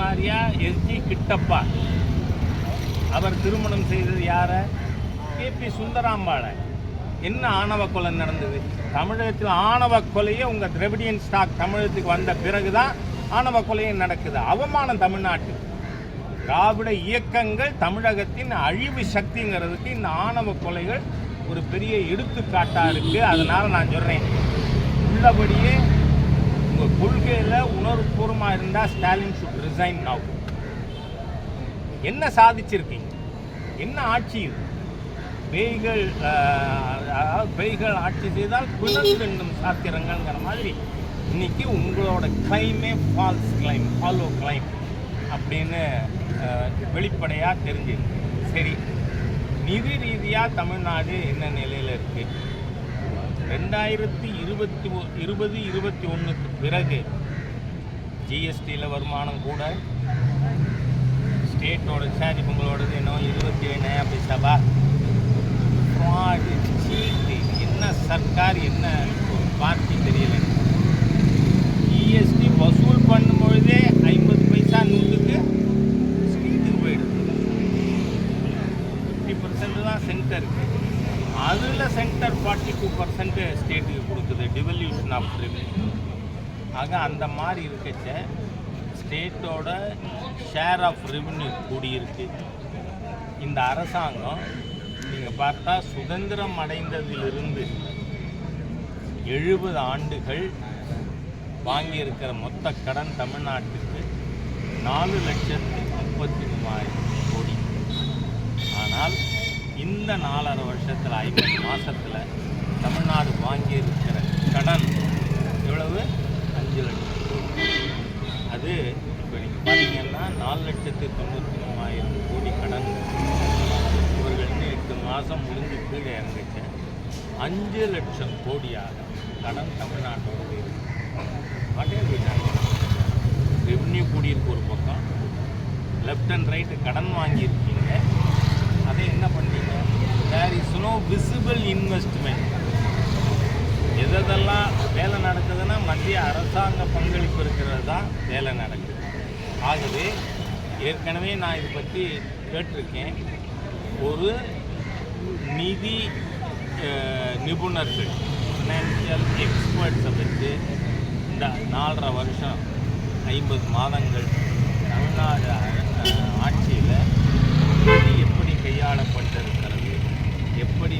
Acharya SG Kittappa. அவர் திருமணம் செய்தது யாரை? கேபி சுந்தராம்பாளை. என்ன ஆணவ கொலை நடந்தது தமிழகத்தில்? ஆணவ கொலையே உங்கள் திராவிடியன் ஸ்டாக் தமிழகத்துக்கு வந்த பிறகு தான் ஆணவ கொலையே நடக்குது. அவமானம் தமிழ்நாட்டு திராவிட இயக்கங்கள் தமிழகத்தின் அழிவு சக்திங்கிறதுக்கு இந்த ஆணவ கொலைகள் ஒரு பெரிய எடுத்துக்காட்டாக இருக்குது. அதனால் நான் சொல்கிறேன், உள்ளபடியே உங்கள் கொள்கையில் உணர்வுபூர்வமாக இருந்தால் ஸ்டாலின் ஷுட் ரிசைன் நவ். என்ன சாதிச்சிருக்கீங்க? என்ன ஆட்சி இது? பேய்கள் ஆட்சி செய்தால் பிளந்து என்னும் சாத்திரங்கள்ங்கிற மாதிரி இன்னைக்கு உங்களோட கிளைமே ஃபால்ஸ் கிளைம், ஃபாலோ கிளைம் அப்படின்னு வெளிப்படையாக தெரிஞ்சிருக்கு. சரி, நிதி ரீதியாக தமிழ்நாடு என்ன நிலையில் இருக்குது? 2020-21 பிறகு ஜிஎஸ்டியில் வருமானம் கூட, ஸ்டேட்டோட சார்ஜ் உங்களோடது என்ன 27 பைசாவா? ஃப்ராடு, சீட்டு, என்ன சர்க்கார், என்ன பார்ட்டி தெரியல. ஜிஎஸ்டி வசூல் பண்ணும்பொழுதே 50 பைசா 100க்கு ஸ்டேட்டுக்கு போயிடுது. 50% தான் சென்டருக்கு. அதில் சென்டர் 42% ஸ்டேட்டுக்கு கொடுக்குது. Devolution of revenue. ஆக அந்த மாதிரி இருக்கச்ச ஸ்டேட்டோட ஷேர் ஆஃப் ரெவென்யூ கூடியிருக்கு. இந்த அரசாங்கம் நீங்கள் பார்த்தா சுதந்திரம் அடைந்ததிலிருந்து 70 ஆண்டுகள் வாங்கியிருக்கிற மொத்த கடன் தமிழ்நாட்டுக்கு 4,33,000 கோடி. ஆனால் இந்த 4.5 வருஷத்தில் 50 மாதத்தில் தமிழ்நாடு வாங்கியிருக்கிற கடன் எவ்வளவு? 5 லட்சம் கோடி. அது இப்போ நீங்கள் பார்த்தீங்கன்னா 4,93,000 கோடி கடன். இவர்கள் 8 மாதம் முடிஞ்சு கீழே இறங்குச்ச 5 லட்சம் கோடியாக கடன் தமிழ்நாட்டோடு இருக்குது. ரெவென்யூ கூடியிருக்கு ஒரு பக்கம், லெஃப்ட் அண்ட் ரைட்டு கடன் வாங்கியிருக்கீங்க. அதை என்ன பண்ணீங்க? There is no visible investment. எதெல்லாம் வேலை நடக்குதுன்னா மத்திய அரசாங்க பங்களிப்பு இருக்கிறது தான் வேலை நடக்குது. ஆகவே ஏற்கனவே நான் இதை பற்றி கேட்டிருக்கேன். ஒரு நிதி நிபுணர்கள், ஃபினான்ஷியல் எக்ஸ்பர்ட்ஸை வச்சு இந்த 4.5 வருஷம் 50 மாதங்கள் தமிழ்நாடு ஆட்சியில் நிதி எப்படி கையாளப்பட்டிருக்கிறது, எப்படி